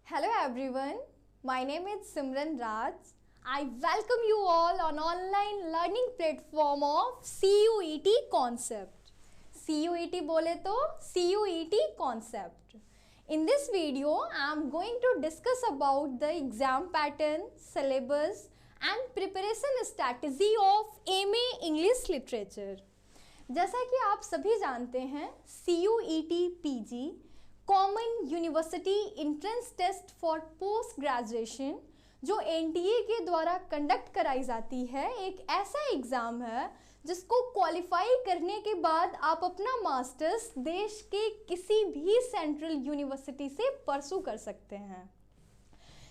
Hello everyone, my name is Simran Raj. I welcome you all on online learning platform of CUET concept. CUET बोले तो CUET concept. In this video, I am going to discuss about the exam pattern, syllabus and preparation strategy of MA English Literature. जैसा कि आप सभी जानते हैं, CUET PG common university entrance test for post graduation जो NTA के द्वारा conduct कराई जाती है, एक ऐसा एग्ज़ाम है जिसको क्वालिफाई करने के बाद आप अपना मास्टर्स देश के किसी भी सेंट्रल यूनिवर्सिटी से परसू कर सकते हैं।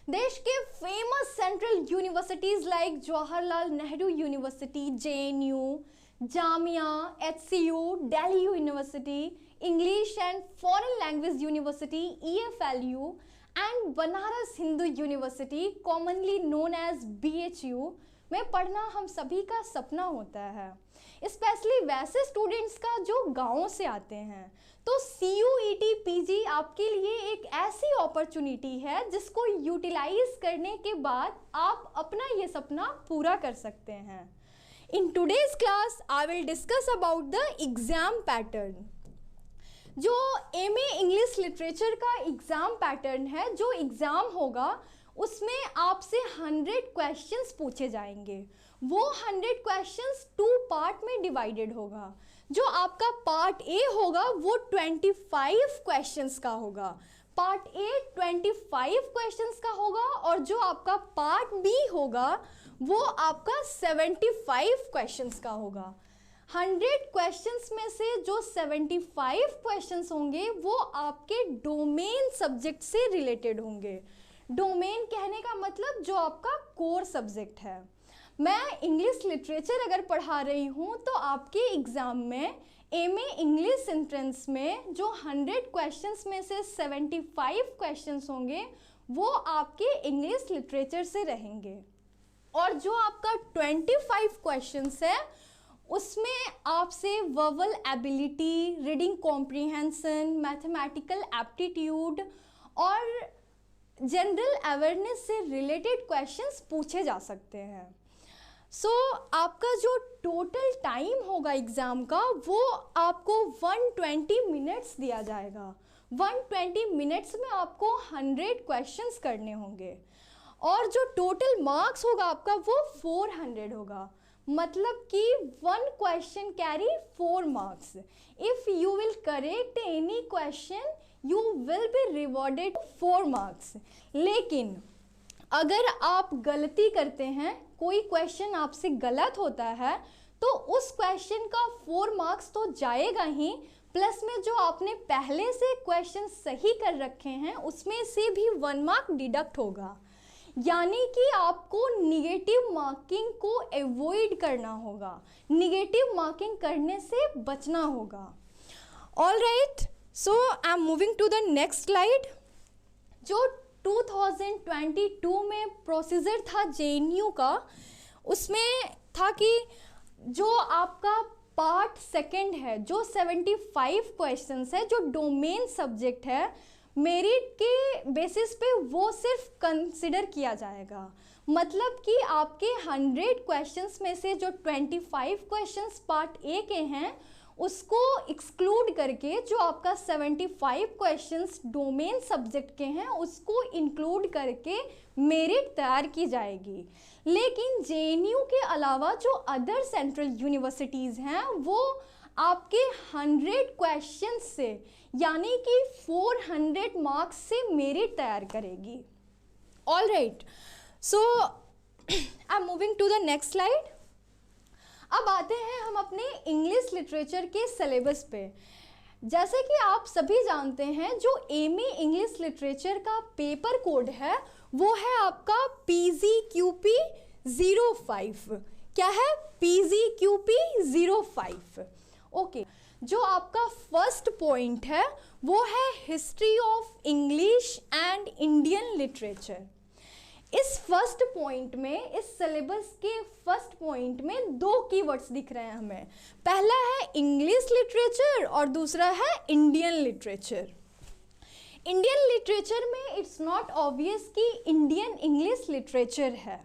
देश के famous central universities like Jawaharlal Nehru university, JNU, Jamia, HCU, Delhi university, English and foreign language university EFLU and Banaras Hindu university commonly known as BHU में पढ़ना हम सभी का सपना होता है, स्पेशली वैसे स्टूडेंट्स का जो गाँव से आते हैं। तो CUET PG आपके लिए एक ऐसी अपॉर्चुनिटी है जिसको यूटिलाइज करने के बाद आप अपना ये सपना पूरा कर सकते हैं। In today's class, I will discuss about the exam pattern. जो MA इंग्लिश लिटरेचर का एग्ज़ाम पैटर्न है, जो एग्ज़ाम होगा उसमें आपसे 100 क्वेश्चंस पूछे जाएंगे। वो 100 क्वेश्चंस 2 पार्ट में डिवाइडेड होगा। जो आपका पार्ट A होगा वो 25 क्वेश्चंस का होगा, पार्ट A 25 क्वेश्चंस का होगा और जो आपका पार्ट B होगा वो आपका 75 क्वेश्चंस का होगा। 100 क्वेश्चंस में से जो 75 क्वेश्चंस होंगे वो आपके डोमेन सब्जेक्ट से रिलेटेड होंगे। डोमेन कहने का मतलब जो आपका कोर सब्जेक्ट है। मैं इंग्लिश लिटरेचर अगर पढ़ा रही हूँ तो आपके एग्ज़ाम में MA इंग्लिश एंट्रेंस में जो 100 क्वेश्चंस में से 75 क्वेश्चंस होंगे वो आपके इंग्लिश लिटरेचर से रहेंगे और जो आपका 25 क्वेश्चंस है उसमें आपसे verbal ability, reading comprehension, mathematical aptitude और जनरल अवेयरनेस से रिलेटेड क्वेश्चंस पूछे जा सकते हैं। आपका जो टोटल टाइम होगा एग्ज़ाम का वो आपको 120 मिनट्स दिया जाएगा। 120 मिनट्स में आपको 100 क्वेश्चंस करने होंगे और जो टोटल मार्क्स होगा आपका वो 400 होगा, मतलब कि 1 question carry 4 marks. If you will correct any question you will be rewarded 4 marks. लेकिन अगर आप गलती करते हैं, कोई क्वेश्चन आपसे गलत होता है तो उस क्वेश्चन का 4 मार्क्स तो जाएगा ही, प्लस में जो आपने पहले से क्वेश्चन सही कर रखे हैं उसमें से भी 1 मार्क डिडक्ट होगा। यानी कि आपको निगेटिव मार्किंग को अवॉइड करना होगा, निगेटिव मार्किंग करने से बचना होगा। All right, so I am moving to the next slide. जो 2022 में प्रोसीजर था JNU का, उसमें था कि जो आपका पार्ट सेकंड है, जो 75 क्वेश्चंस है, जो डोमेन सब्जेक्ट है, मेरिट के बेसिस पे वो सिर्फ कंसिडर किया जाएगा। मतलब कि आपके 100 क्वेश्चंस में से जो 25 क्वेश्चंस पार्ट A के हैं उसको एक्सक्लूड करके जो आपका 75 क्वेश्चंस डोमेन सब्जेक्ट के हैं उसको इंक्लूड करके मेरिट तैयार की जाएगी। लेकिन JNU के अलावा जो अदर सेंट्रल यूनिवर्सिटीज़ हैं वो आपके 100 क्वेश्चन से यानी कि 400 मार्क्स से मेरिट तैयार करेगी। All right, so I am moving to the next slide. अब आते हैं हम अपने इंग्लिश लिटरेचर के सिलेबस पे। जैसे कि आप सभी जानते हैं जो MA इंग्लिश लिटरेचर का पेपर कोड है वो है आपका PGQP 05। क्या है? PGQP 05। ओके, जो आपका फर्स्ट पॉइंट है वो है history of English and Indian literature. इस फर्स्ट पॉइंट में, इस सिलेबस के फर्स्ट पॉइंट में 2 कीवर्ड्स दिख रहे हैं हमें। पहला है इंग्लिश लिटरेचर और दूसरा है इंडियन लिटरेचर। इंडियन लिटरेचर में इट्स नॉट ऑब्वियस कि इंडियन इंग्लिश लिटरेचर है,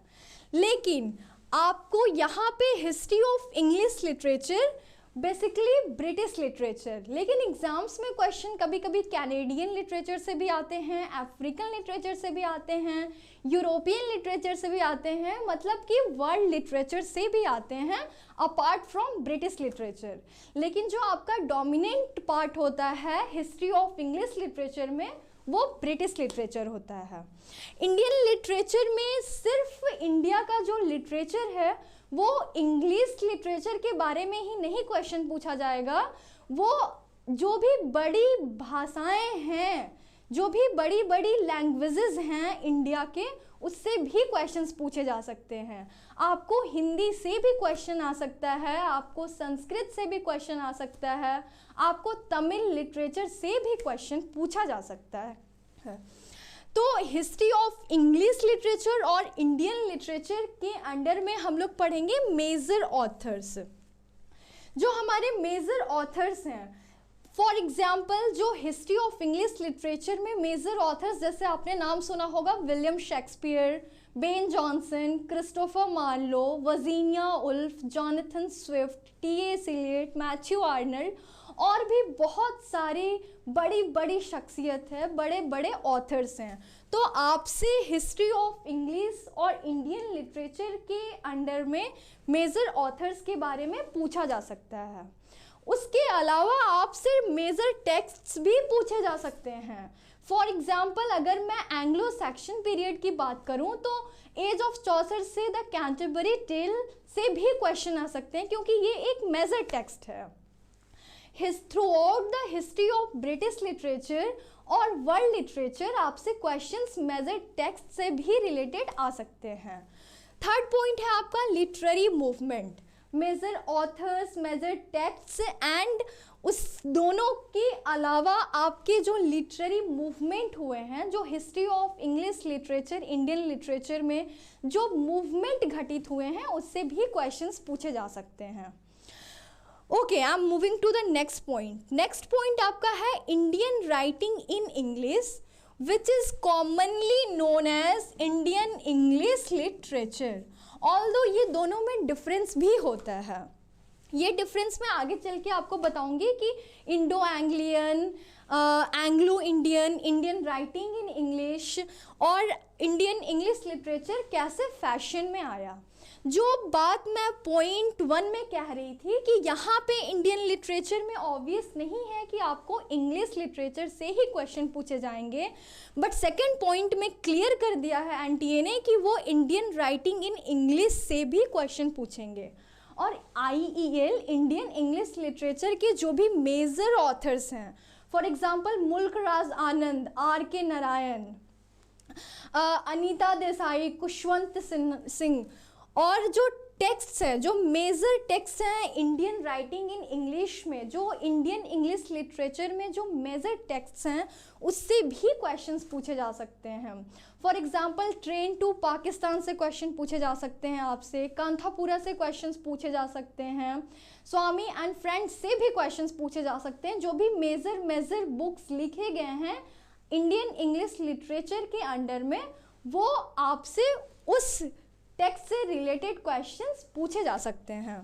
लेकिन आपको यहाँ पे history of English literature, basically British literature, लेकिन एग्जाम्स में क्वेश्चन कभी कभी कैनेडियन लिटरेचर से भी आते हैं, अफ्रीकन लिटरेचर से भी आते हैं, यूरोपियन लिटरेचर से भी आते हैं, मतलब कि वर्ल्ड लिटरेचर से भी आते हैं अपार्ट फ्रॉम ब्रिटिश लिटरेचर। लेकिन जो आपका डोमिनेंट पार्ट होता है हिस्ट्री ऑफ इंग्लिश लिटरेचर में, वो ब्रिटिश लिटरेचर होता है। इंडियन लिटरेचर में सिर्फ इंडिया का जो लिटरेचर है वो इंग्लिश लिटरेचर के बारे में ही नहीं क्वेश्चन पूछा जाएगा, वो जो भी बड़ी भाषाएं हैं, जो भी बड़ी बड़ी लैंग्वेजेस हैं इंडिया के, उससे भी क्वेश्चंस पूछे जा सकते हैं। आपको हिंदी से भी क्वेश्चन आ सकता है, आपको संस्कृत से भी क्वेश्चन आ सकता है, आपको तमिल लिटरेचर से भी क्वेश्चन पूछा जा सकता है। तो हिस्ट्री ऑफ इंग्लिश लिटरेचर और इंडियन लिटरेचर के अंडर में हम लोग पढ़ेंगे मेजर ऑथर्स। जो हमारे मेजर ऑथर्स हैं, फॉर एग्जाम्पल जो हिस्ट्री ऑफ इंग्लिश लिटरेचर में मेजर ऑथर्स, जैसे आपने नाम सुना होगा William Shakespeare, Ben Jonson, Christopher Marlowe, Virginia Woolf, Jonathan Swift, T S. Eliot, Matthew Arnold, और भी बहुत सारी बड़ी बड़ी शख्सियत है, बड़े बड़े ऑथर्स हैं। तो आपसे हिस्ट्री ऑफ इंग्लिश और इंडियन लिटरेचर के अंडर में मेजर ऑथर्स के बारे में पूछा जा सकता है। उसके अलावा आपसे मेजर टेक्स्ट्स भी पूछे जा सकते हैं। फॉर एग्जाम्पल अगर मैं एंग्लो सैक्सन पीरियड की बात करूं तो एज ऑफ चौसर से द कैंटरबरी टेल से भी क्वेश्चन आ सकते हैं, क्योंकि ये एक मेजर टेक्स्ट है। Through out the history of British literature और वर्ल्ड लिटरेचर आपसे क्वेश्चंस मेजर टेक्स्ट से भी रिलेटेड आ सकते हैं। थर्ड पॉइंट है आपका literary movement. Major authors, major texts and उस दोनों के अलावा आपके जो लिटरेरी मूवमेंट हुए हैं, जो history of English literature, Indian literature में जो मूवमेंट घटित हुए हैं, उससे भी क्वेश्चंस पूछे जा सकते हैं। Okay, I am moving to the next point. Next point आपका है Indian writing in English, which is commonly known as Indian English literature. Although ये दोनों में डिफरेंस भी होता है, ये डिफरेंस मैं आगे चल के आपको बताऊंगी कि Indo Anglian, Anglo Indian, Indian writing in English और इंडियन इंग्लिश लिटरेचर कैसे फैशन में आया। जो बात मैं पॉइंट 1 में कह रही थी कि यहाँ पे इंडियन लिटरेचर में ऑब्वियस नहीं है कि आपको इंग्लिश लिटरेचर से ही क्वेश्चन पूछे जाएंगे, बट सेकंड पॉइंट में क्लियर कर दिया है एनटीए ने कि वो इंडियन राइटिंग इन इंग्लिश से भी क्वेश्चन पूछेंगे। और आईईएल इंडियन इंग्लिश लिटरेचर के जो भी मेजर ऑथर्स हैं, फॉर एग्जाम्पल मुल्क राज आनंद, आर.के. नारायण, अनीता देसाई, खुशवंत सिंह, और जो टेक्स्ट्स हैं, जो मेजर टेक्स्ट हैं इंडियन राइटिंग इन इंग्लिश में, जो इंडियन इंग्लिश लिटरेचर में जो मेजर टेक्स्ट्स हैं, उससे भी क्वेश्चंस पूछे जा सकते हैं। For example train to Pakistan से क्वेश्चन पूछे जा सकते हैं आपसे, कांथापुरा से क्वेश्चंस पूछे जा सकते हैं, स्वामी एंड फ्रेंड्स से भी क्वेश्चंस पूछे जा सकते हैं। जो भी मेजर बुक्स लिखे गए हैं इंडियन इंग्लिश लिटरेचर के अंडर में, वो आपसे उस टेक्स्ट से रिलेटेड क्वेश्चंस पूछे जा सकते हैं।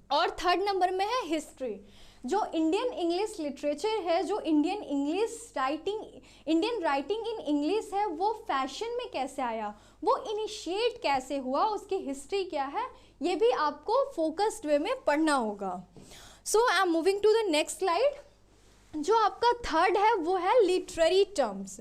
और थर्ड नंबर में है हिस्ट्री। जो इंडियन इंग्लिश लिटरेचर है, जो इंडियन राइटिंग इन इंग्लिश है, वो फैशन में कैसे आया, वो इनिशिएट कैसे हुआ, उसकी हिस्ट्री क्या है, ये भी आपको फोकस्ड वे में पढ़ना होगा। So I am moving to the next slide. जो आपका थर्ड है वो है लिटरेरी टर्म्स।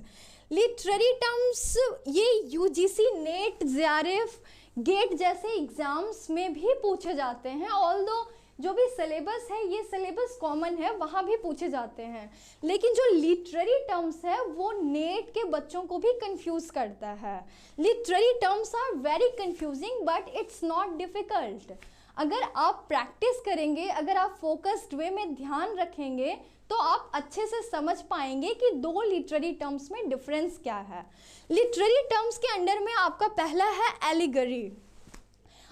लिटरेरी टर्म्स ये यूजीसी, नेट, जेआरएफ, गेट जैसे एग्जाम्स में भी पूछे जाते हैं। ऑल्दो जो भी सिलेबस है, ये सिलेबस कॉमन है, वहाँ भी पूछे जाते हैं, लेकिन जो लिटरेरी टर्म्स है वो नेट के बच्चों को भी कंफ्यूज करता है। Literary terms are very confusing but it's not difficult. अगर आप प्रैक्टिस करेंगे, अगर आप फोकस्ड वे में ध्यान रखेंगे, तो आप अच्छे से समझ पाएंगे कि दो लिटरेरी टर्म्स में डिफरेंस क्या है। लिटरेरी टर्म्स के अंडर में आपका पहला है एलिगरी।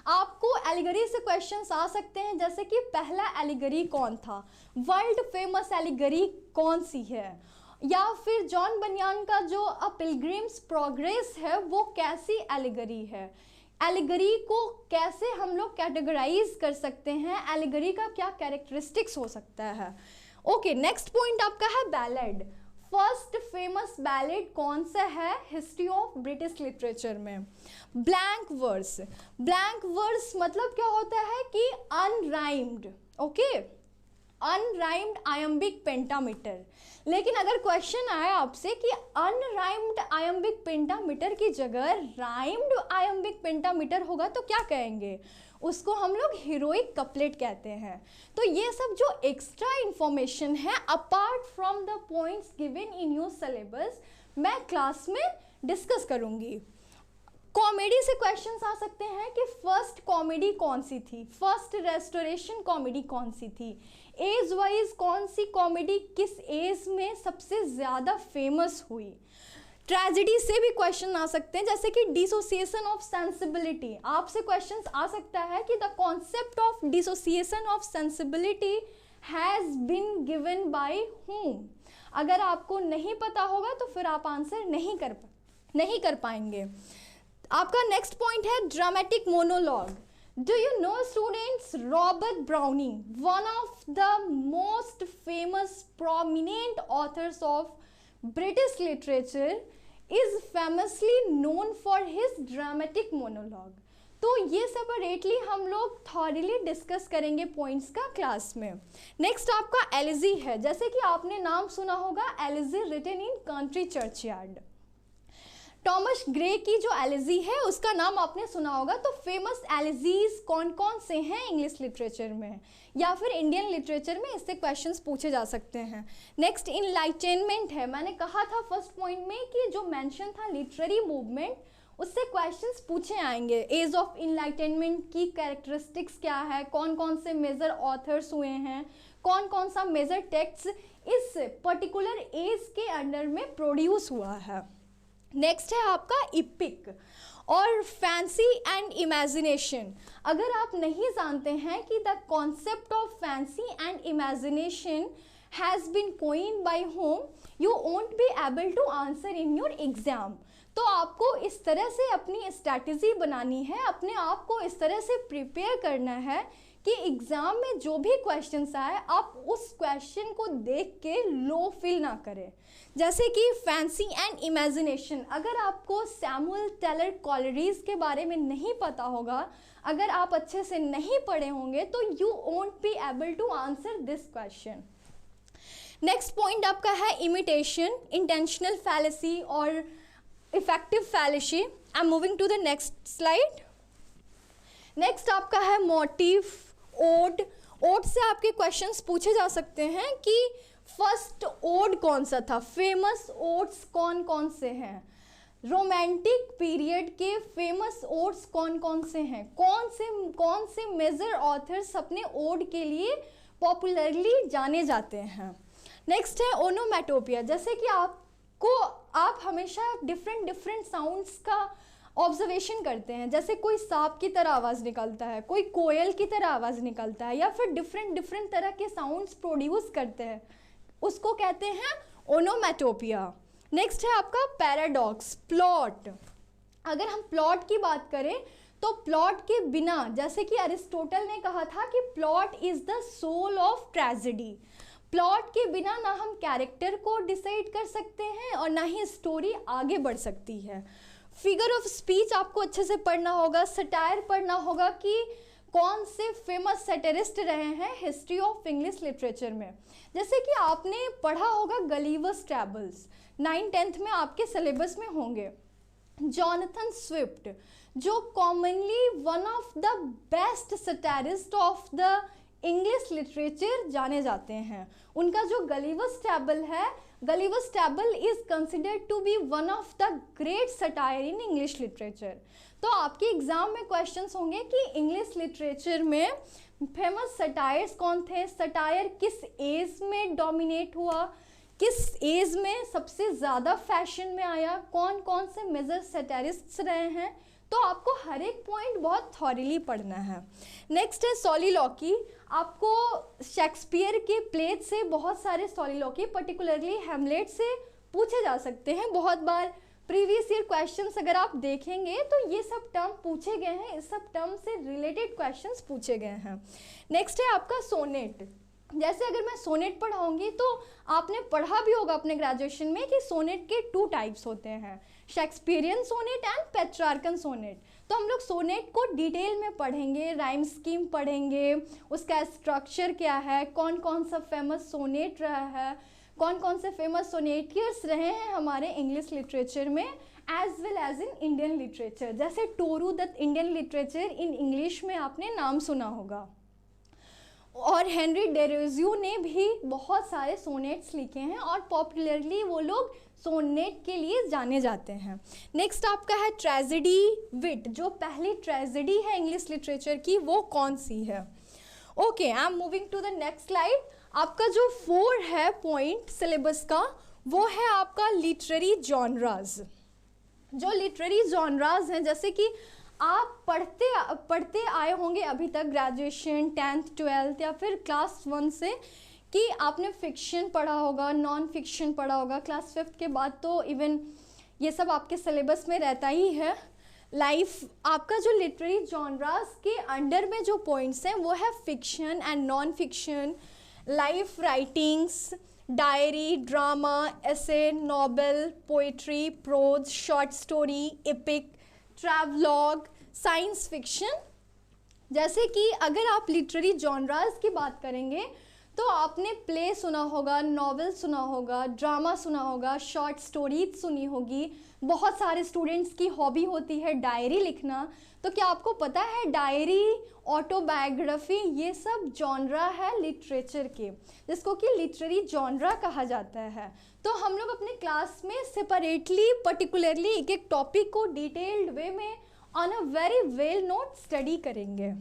आपको एलिगरी से क्वेश्चंस आ सकते हैं, जैसे कि पहला एलिगरी कौन था, वर्ल्ड फेमस एलिगरी कौन सी है, या फिर जॉन बनियान का जो अ पिलग्रिम्स प्रोग्रेस है वो कैसी एलिगरी है, एलिगरी को कैसे हम लोग कैटेगराइज कर सकते हैं, एलिगरी का क्या कैरेक्टरिस्टिक्स हो सकता है। ओके, नेक्स्ट पॉइंट आपका है बैलेड। फर्स्ट फेमस बैलेड कौन सा है हिस्ट्री ऑफ ब्रिटिश लिटरेचर में? Blank verse. ब्लैंक वर्स मतलब क्या होता है कि unrhymed, okay, unrhymed iambic pentameter. लेकिन अगर क्वेश्चन आया आपसे कि अनराइम्ड आयम्बिक पेंटामीटर की जगह राइम्ड आयम्बिक पेंटामीटर होगा तो क्या कहेंगे? उसको हम लोग हीरोइक कपलेट कहते हैं। तो ये सब जो एक्स्ट्रा इंफॉर्मेशन है apart from the points given in your syllabus मैं क्लास में डिस्कस करूँगी। कॉमेडी से क्वेश्चंस आ सकते हैं कि फर्स्ट कॉमेडी कौन सी थी, फर्स्ट रेस्टोरेशन कॉमेडी कौन सी थी, एज वाइज कौन सी कॉमेडी किस एज में सबसे ज़्यादा फेमस हुई। ट्रेजेडी से भी क्वेश्चन आ सकते हैं जैसे कि डिसोसिएशन ऑफ सेंसिबिलिटी। आपसे क्वेश्चंस आ सकता है कि the concept of dissociation of sensibility has been given by whom. अगर आपको नहीं पता होगा तो फिर आप आंसर नहीं कर पाएंगे। आपका नेक्स्ट पॉइंट है dramatic monologue. Do you know students, Robert Browning, one of the most famous prominent authors of British literature, is famously known for his dramatic monologue. तो ये सेपरेटली हम लोग थॉरली डिस्कस करेंगे पॉइंट्स का class में। Next आपका elegy है, जैसे कि आपने नाम सुना होगा elegy written in country churchyard. Thomas Gray की जो एलिजी है उसका नाम आपने सुना होगा। तो फेमस एलिजीज कौन कौन से हैं इंग्लिश लिटरेचर में या फिर इंडियन लिटरेचर में, इससे क्वेश्चंस पूछे जा सकते हैं। नेक्स्ट इनलाइटेनमेंट है। मैंने कहा था फर्स्ट पॉइंट में कि जो मेंशन था लिटरेरी मूवमेंट, उससे क्वेश्चंस पूछे आएंगे। एज ऑफ इनलाइटेनमेंट की कैरेक्टरिस्टिक्स क्या है, कौन कौन से मेजर ऑथर्स हुए हैं, कौन कौन सा मेजर टेक्स्ट इस पर्टिकुलर एज के अंडर में प्रोड्यूस हुआ है। नेक्स्ट है आपका इपिक और फैंसी एंड इमेजिनेशन। अगर आप नहीं जानते हैं कि the concept of fancy and imagination has been coined by Home, you won't be able to answer in your exam. तो आपको इस तरह से अपनी स्ट्रैटेजी बनानी है, अपने आप को इस तरह से प्रिपेयर करना है कि एग्ज़ाम में जो भी क्वेश्चंस आए आप उस क्वेश्चन को देख के लो फील ना करें। जैसे कि फैंसी एंड इमेजिनेशन, अगर आपको सैमुअल टेलर कॉलरीज के बारे में नहीं पता होगा, अगर आप अच्छे से नहीं पढ़े होंगे तो you won't be able to answer this question. Next point आपका है इमिटेशन, इंटेंशनल फैलेसी और affective fallacy. I am moving to the next slide. Next आपका है मोटिव, ओड। ओड से आपके क्वेश्चंस पूछे जा सकते हैं कि फर्स्ट ओड कौन सा था, फेमस ओड्स कौन कौन से हैं, रोमांटिक पीरियड के फेमस ओड्स कौन कौन से हैं, कौन से मेजर ऑथर्स अपने ओड के लिए पॉपुलरली जाने जाते हैं। नेक्स्ट है ओनोमेटोपिया, जैसे कि आप हमेशा डिफरेंट साउंड्स का ऑब्जर्वेशन करते हैं, जैसे कोई सांप की तरह आवाज़ निकलता है, कोई कोयल की तरह आवाज़ निकलता है, या फिर डिफरेंट तरह के साउंड्स प्रोड्यूस करते हैं, उसको कहते हैं ओनोमेटोपिया। नेक्स्ट है आपका पैराडॉक्स, प्लॉट। अगर हम प्लॉट की बात करें तो प्लॉट के बिना, जैसे कि अरिस्टोटल ने कहा था कि plot is the soul of tragedy, plot के बिना ना हम कैरेक्टर को डिसाइड कर सकते हैं और ना ही स्टोरी आगे बढ़ सकती है। फिगर ऑफ स्पीच आपको अच्छे से पढ़ना होगा, सटायर पढ़ना होगा कि कौन से फेमस सैटिरिस्ट रहे हैं हिस्ट्री ऑफ इंग्लिश लिटरेचर में। जैसे कि आपने पढ़ा होगा गलीवर्स ट्रैवल्स, 9th-10th में आपके सिलेबस में होंगे। जॉनथन स्विफ्ट, जो commonly one of the best satirist of the English literature जाने जाते हैं, उनका जो गलीवर्स ट्रैवल है, Gulliver's travel is considered to be one of the great satire in English literature. तो आपके एग्जाम में क्वेश्चंस होंगे कि इंग्लिश लिटरेचर में फेमस सटायर्स कौन थे, सटायर किस एज में डोमिनेट हुआ, किस एज में सबसे ज़्यादा फैशन में आया, कौन कौन से मेजर सटायरिस्ट्स रहे हैं। तो आपको हर एक पॉइंट बहुत थॉरली पढ़ना है। नेक्स्ट है सॉलिलॉकी। आपको शेक्सपियर के प्लेज से बहुत सारे सॉलिलॉकी पर्टिकुलरली हैमलेट से पूछे जा सकते हैं। बहुत बार प्रीवियस ईयर क्वेश्चंस अगर आप देखेंगे तो ये सब टर्म पूछे गए हैं, इस सब टर्म से रिलेटेड क्वेश्चंस पूछे गए हैं। नेक्स्ट है आपका सोनेट। जैसे अगर मैं सोनेट पढ़ाऊंगी तो आपने पढ़ा भी होगा अपने ग्रेजुएशन में कि सोनेट के 2 टाइप्स होते हैं, Shakespearean sonnet and Petrarchan sonnet. तो हम लोग सोनेट को डिटेल में पढ़ेंगे, राइम स्कीम पढ़ेंगे, उसका स्ट्रक्चर क्या है, कौन कौन सा फेमस सोनेट रहा है, कौन कौन से फेमस सोनेटियर्स रहे हैं हमारे इंग्लिश लिटरेचर में as well as in Indian literature. जैसे Toru Dutt Indian literature in English में आपने नाम सुना होगा, और हेनरी डेरोजियो ने भी बहुत सारे सोनेट्स लिखे हैं और पॉपुलरली वो लोग सोनेट के लिए जाने जाते हैं। नेक्स्ट आपका है ट्रेजेडी विट। जो पहली ट्रेजेडी है इंग्लिश लिटरेचर की वो कौन सी है? Okay, I am moving to the next slide. आपका जो 4 है पॉइंट सिलेबस का वो है आपका लिटरेरी जॉनराज। जो लिटरेरी जॉनराज हैं, जैसे कि आप पढ़ते आए होंगे अभी तक ग्रेजुएशन 10th 12th या फिर क्लास 1 से, कि आपने फिक्शन पढ़ा होगा, नॉन फिक्शन पढ़ा होगा। क्लास 5th के बाद तो इवन ये सब आपके सिलेबस में रहता ही है। लाइफ आपका जो लिटरेरी जॉनराज के अंडर में जो पॉइंट्स हैं वो है fiction and non fiction, life writings, diary, drama, essay, novel, poetry, prose, short story, epic, travelogue, science fiction. जैसे कि अगर आप लिटरेरी जॉनराज की बात करेंगे तो आपने प्ले सुना होगा, नॉवेल सुना होगा, ड्रामा सुना होगा, शॉर्ट स्टोरीज सुनी होगी। बहुत सारे स्टूडेंट्स की हॉबी होती है डायरी लिखना। तो क्या आपको पता है डायरी, ऑटोबायोग्राफी, ये सब जॉनरा है लिटरेचर के, जिसको कि लिटरेरी जॉनरा कहा जाता है। तो हम लोग अपने क्लास में सेपरेटली पर्टिकुलरली एक एक टॉपिक को डिटेल्ड वे में on a very well note study करेंगे।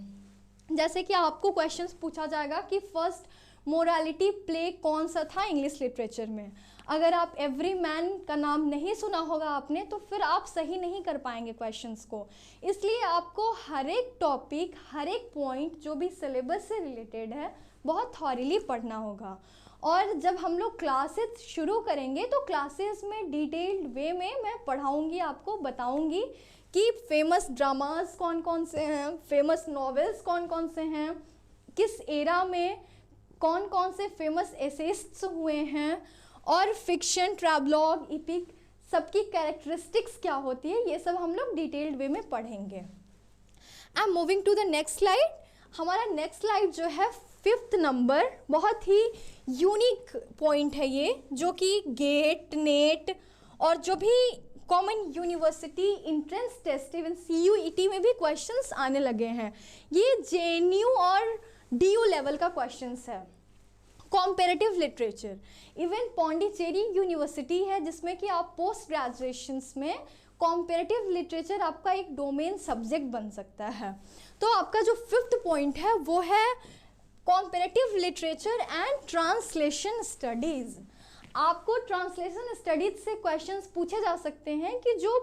जैसे कि आपको क्वेश्चंस पूछा जाएगा कि फर्स्ट मोरालिटी प्ले कौन सा था इंग्लिश लिटरेचर में। अगर आप एवरी मैन का नाम नहीं सुना होगा आपने तो फिर आप सही नहीं कर पाएंगे क्वेश्चंस को। इसलिए आपको हर एक टॉपिक, हर एक पॉइंट जो भी सिलेबस से रिलेटेड है बहुत थॉरली पढ़ना होगा। और जब हम लोग क्लासेस शुरू करेंगे तो क्लासेस में डिटेल्ड वे में मैं पढ़ाऊँगी, आपको बताऊँगी कि फेमस ड्रामास कौन कौन से हैं, फेमस नॉवेल्स कौन कौन से हैं, किस एरा में कौन कौन से फेमस एसेइस्ट्स हुए हैं, और फिक्शन, ट्रैवलॉग, एपिक, सबकी कैरेक्टरिस्टिक्स क्या होती है, ये सब हम लोग डिटेल्ड वे में पढ़ेंगे। I am moving to the next slide. हमारा नेक्स्ट स्लाइड जो है 5th नंबर, बहुत ही यूनिक पॉइंट है ये, जो कि गेट, नेट और जो भी common university entrance test, even CUET में भी क्वेश्चंस आने लगे हैं। ये JNU और DU लेवल का क्वेश्चंस है। Comparative literature, even Pondicherry university है जिसमें कि आप पोस्ट ग्रेजुएशंस में कॉम्पेरेटिव लिटरेचर आपका एक डोमेन सब्जेक्ट बन सकता है। तो आपका जो 5th पॉइंट है वो है comparative literature and translation studies. आपको ट्रांसलेशन स्टडीज से क्वेश्चंस पूछे जा सकते हैं कि जो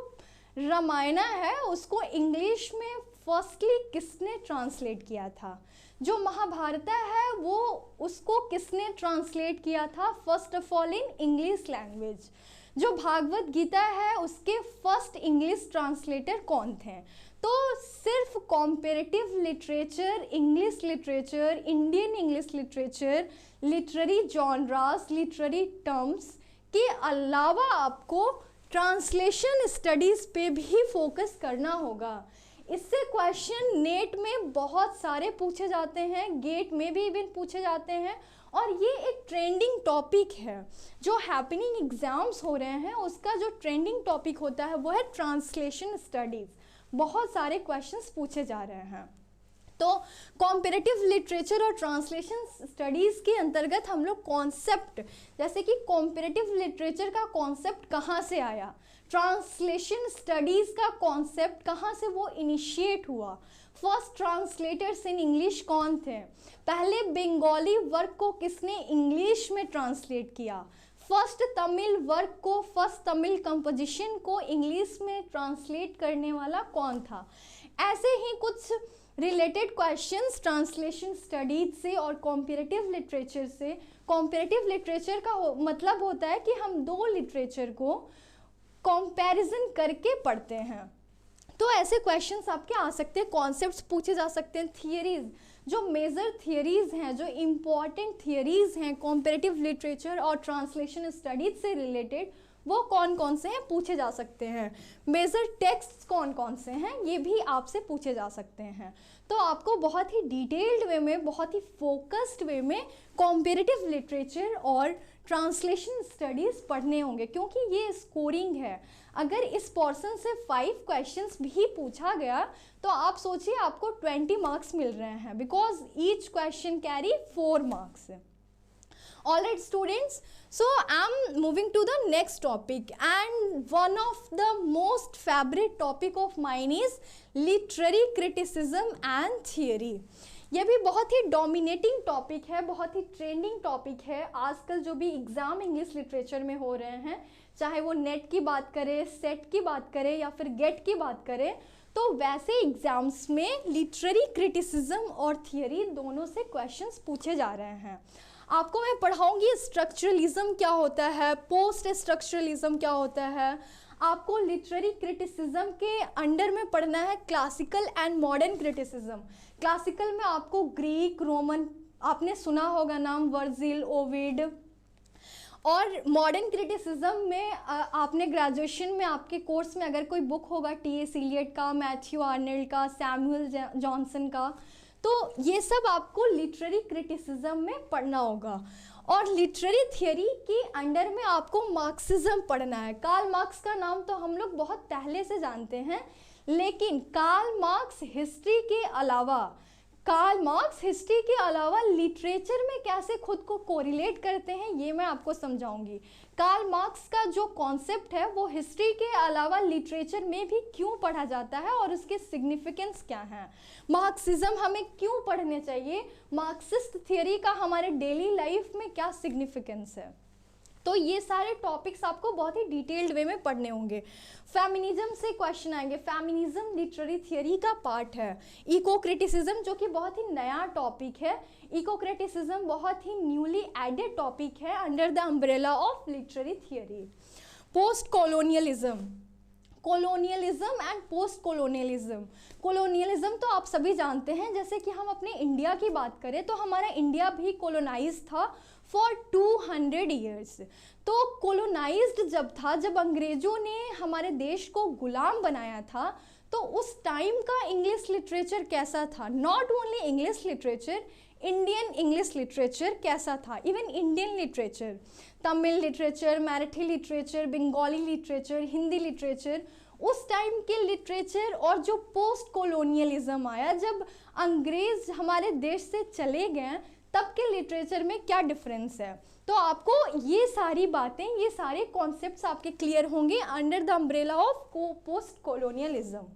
रामायण है उसको इंग्लिश में फर्स्टली किसने ट्रांसलेट किया था, जो महाभारत है वो उसको किसने ट्रांसलेट किया था first of all in English language, जो भागवत गीता है उसके फर्स्ट इंग्लिश ट्रांसलेटर कौन थे। तो सिर्फ comparative literature, English literature, Indian English literature, literary genres, literary terms के अलावा आपको ट्रांसलेशन स्टडीज़ पे भी फोकस करना होगा। इससे क्वेश्चन नेट में बहुत सारे पूछे जाते हैं, गेट में भी इवन पूछे जाते हैं, और ये एक ट्रेंडिंग टॉपिक है। जो हैपनिंग एग्ज़ाम्स हो रहे हैं उसका जो ट्रेंडिंग टॉपिक होता है वो है ट्रांसलेशन स्टडीज़। बहुत सारे क्वेश्चंस पूछे जा रहे हैं। तो कॉम्पेरेटिव लिटरेचर और ट्रांसलेशन स्टडीज़ के अंतर्गत हम लोग कॉन्सेप्ट, जैसे कि कॉम्पेरेटिव लिटरेचर का कॉन्सेप्ट कहाँ से आया, ट्रांसलेशन स्टडीज़ का कॉन्सेप्ट कहाँ से वो इनिशिएट हुआ, फर्स्ट ट्रांसलेटर्स इन इंग्लिश कौन थे, पहले बंगाली वर्क को किसने इंग्लिश में ट्रांसलेट किया, फर्स्ट तमिल वर्क को, फर्स्ट तमिल कंपोजिशन को इंग्लिश में ट्रांसलेट करने वाला कौन था। ऐसे ही कुछ रिलेटेड क्वेश्चंस ट्रांसलेशन स्टडीज से और कॉम्पैरेटिव लिटरेचर से। कॉम्पैरेटिव लिटरेचर का मतलब होता है कि हम दो लिटरेचर को कंपैरिजन करके पढ़ते हैं। तो ऐसे क्वेश्चंस आपके आ सकते हैं, कॉन्सेप्ट्स पूछे जा सकते हैं, थियरीज, जो मेजर थियरीज हैं, जो इम्पॉर्टेंट थियरीज हैं कॉम्पैरेटिव लिटरेचर और ट्रांसलेशन स्टडीज से रिलेटेड, वो कौन कौन से हैं पूछे जा सकते हैं। मेजर टेक्स्ट कौन कौन से हैं ये भी आपसे पूछे जा सकते हैं। तो आपको बहुत ही डिटेल्ड वे में, बहुत ही फोकस्ड वे में कॉम्पैरेटिव लिटरेचर और ट्रांसलेशन स्टडीज़ पढ़ने होंगे, क्योंकि ये स्कोरिंग है। अगर इस पोर्शन से 5 क्वेश्चंस भी पूछा गया तो आप सोचिए आपको 20 मार्क्स मिल रहे हैं, because each question carry 4 marks. Alright students, so I'm moving to the next topic, and one of the most favorite topic of mine is literary criticism and theory। ये भी बहुत ही डोमिनेटिंग टॉपिक है, बहुत ही trending topic है। आजकल जो भी exam English literature में हो रहे हैं, चाहे वो नेट की बात करें, सेट की बात करें या फिर गेट की बात करें, तो वैसे एग्ज़ाम्स में लिटरेरी क्रिटिसिज्म और थियरी दोनों से क्वेश्चंस पूछे जा रहे हैं। आपको मैं पढ़ाऊंगी स्ट्रक्चरलिज्म क्या होता है, पोस्ट स्ट्रक्चरलिज्म क्या होता है। आपको लिटरेरी क्रिटिसिज्म के अंडर में पढ़ना है classical and modern criticism. Classical में आपको ग्रीक, रोमन, आपने सुना होगा नाम वर्जिल, ओविड। और मॉडर्न क्रिटिसिज्म में आपने ग्रेजुएशन में आपके कोर्स में अगर कोई बुक होगा टी.एस. इलियट का, मैथ्यू आर्नल्ड का, सैमुअल जॉनसन का, तो ये सब आपको लिटरेरी क्रिटिसिज्म में पढ़ना होगा। और लिटरेरी थियरी के अंडर में आपको मार्क्सिज्म पढ़ना है। कार्ल मार्क्स का नाम तो हम लोग बहुत पहले से जानते हैं, लेकिन कार्ल मार्क्स हिस्ट्री के अलावा लिटरेचर में कैसे खुद को कोरिलेट करते हैं ये मैं आपको समझाऊंगी। कार्ल मार्क्स का जो कॉन्सेप्ट है वो हिस्ट्री के अलावा लिटरेचर में भी क्यों पढ़ा जाता है और उसके सिग्निफिकेंस क्या है, मार्क्सिज्म हमें क्यों पढ़ने चाहिए, मार्क्सिस्ट थियरी का हमारे डेली लाइफ में क्या सिग्निफिकेंस है। तो ये सारे टॉपिक्स आपको बहुत ही डिटेल्ड वे में पढ़ने होंगे। फेमिनिज्म से क्वेश्चन आएंगे। फेमिनिज्म लिटरेरी थियरी का पार्ट है। इको क्रिटिसिज्म जो कि बहुत ही नया टॉपिक है, इको क्रिटिसिज्म बहुत ही न्यूली एडेड टॉपिक है under the umbrella of literary theory. Post colonialism and post colonialism. Colonialism तो आप सभी जानते हैं, जैसे कि हम अपने इंडिया की बात करें तो हमारा इंडिया भी कॉलोनाइज था फॉर 200 ईयर्स। तो कॉलोनाइज्ड जब था, जब अंग्रेज़ों ने हमारे देश को गुलाम बनाया था, तो उस टाइम का इंग्लिश लिटरेचर कैसा था। Not only English literature, Indian English literature कैसा था, even Indian literature, Tamil literature, Marathi literature, Bengali literature, Hindi literature, उस टाइम के लिटरेचर और जो पोस्ट कॉलोनियलिज्म आया, जब अंग्रेज़ हमारे देश से चले गए, तब के लिटरेचर में क्या डिफरेंस है। तो आपको ये सारी बातें, ये सारे कॉन्सेप्ट्स आपके क्लियर होंगे under the umbrella of post colonialism.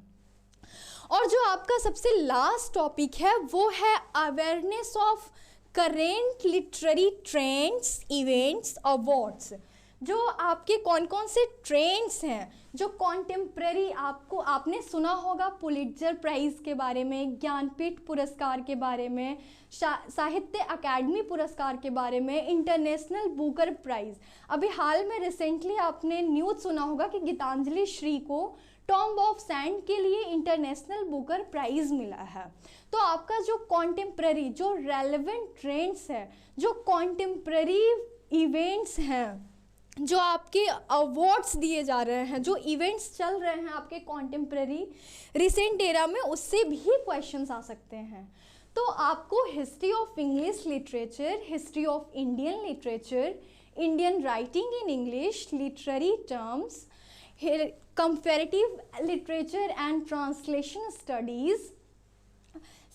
और जो आपका सबसे लास्ट टॉपिक है वो है awareness of current literary trends, events, awards. जो आपके कौन कौन से ट्रेंड्स हैं जो कॉन्टेम्प्रेरी, आपने सुना होगा पुलिट्जर प्राइज़ के बारे में, ज्ञानपीठ पुरस्कार के बारे में, साहित्य अकादमी पुरस्कार के बारे में, इंटरनेशनल बुकर प्राइज़। अभी हाल में रिसेंटली आपने न्यूज़ सुना होगा कि गीतांजलि श्री को टॉम्ब ऑफ सैंड के लिए इंटरनेशनल बुकर प्राइज़ मिला है। तो आपका जो कॉन्टेम्प्रेरी, जो रेलेवेंट ट्रेंड्स है, जो कॉन्टेम्प्रेरी इवेंट्स हैं, जो आपके अवार्ड्स दिए जा रहे हैं, जो इवेंट्स चल रहे हैं आपके कॉन्टेम्प्रेरी रिसेंट एरा में, उससे भी क्वेश्चंस आ सकते हैं। तो आपको history of English literature, history of Indian literature, Indian writing in English, literary terms, comparative literature and translation studies.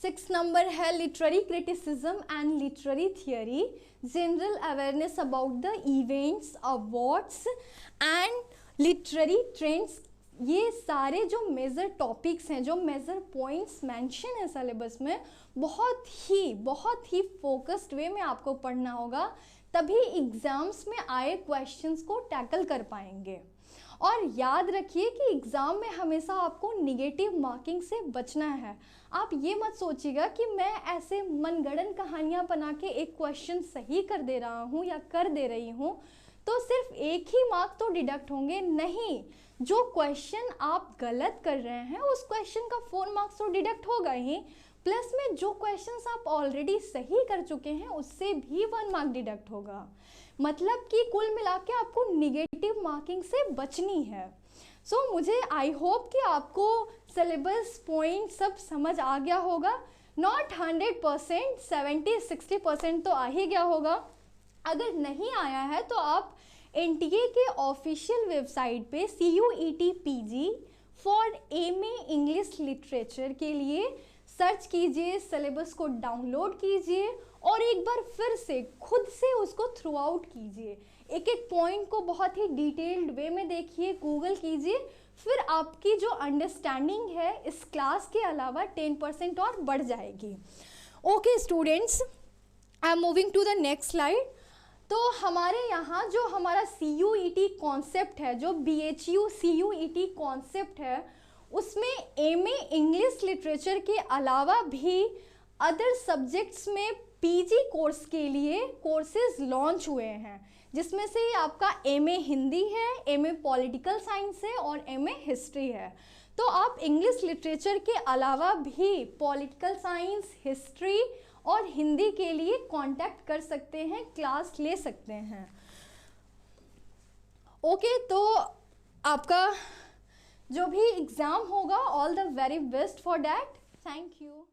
6 number है literary criticism and literary theory, general awareness about the events, awards and literary trends. ये सारे जो major topics हैं, जो major points mention है syllabus में, बहुत ही focused वे में आपको पढ़ना होगा, तभी एग्ज़ाम्स में आए क्वेश्चंस को टैकल कर पाएंगे। और याद रखिए कि एग्ज़ाम में हमेशा आपको निगेटिव मार्किंग से बचना है। आप ये मत सोचिएगा कि मैं ऐसे मनगढ़ंत कहानियाँ बना के एक क्वेश्चन सही कर दे रहा हूँ या कर दे रही हूँ तो सिर्फ एक ही मार्क तो डिडक्ट होंगे। नहीं, जो क्वेश्चन आप गलत कर रहे हैं उस क्वेश्चन का 4 मार्क्स तो डिडक्ट होगा ही, प्लस में जो क्वेश्चंस आप ऑलरेडी सही कर चुके हैं उससे भी 1 मार्क डिडक्ट होगा। मतलब कि कुल मिला के आपको निगेटिव मार्किंग से बचनी है। सो मुझे आई होप कि आपको सिलेबस पॉइंट सब समझ आ गया होगा। नॉट 100%, 70-60% तो आ ही गया होगा। अगर नहीं आया है तो आप NTA के ऑफिशियल वेबसाइट पे CUET PG for MA English literature के लिए सर्च कीजिए, सिलेबस को डाउनलोड कीजिए और एक बार फिर से खुद से उसको थ्रू आउट कीजिए। एक एक पॉइंट को बहुत ही डिटेल्ड वे में देखिए, गूगल कीजिए, फिर आपकी जो अंडरस्टैंडिंग है इस क्लास के अलावा 10% और बढ़ जाएगी। Okay students, I am moving to the next slide. तो हमारे यहाँ जो हमारा CUET कॉन्सेप्ट है, जो BHU CUET कॉन्सेप्ट है, उसमें MA इंग्लिश लिटरेचर के अलावा भी अदर सब्जेक्ट्स में PG कोर्स के लिए कोर्सेज लॉन्च हुए हैं, जिसमें से आपका MA हिंदी है, MA पॉलिटिकल साइंस है और MA हिस्ट्री है। तो आप इंग्लिश लिटरेचर के अलावा भी पॉलिटिकल साइंस, हिस्ट्री और हिंदी के लिए कांटेक्ट कर सकते हैं, क्लास ले सकते हैं। ओके, तो आपका जो भी एग्ज़ाम होगा, all the very best for that. Thank you.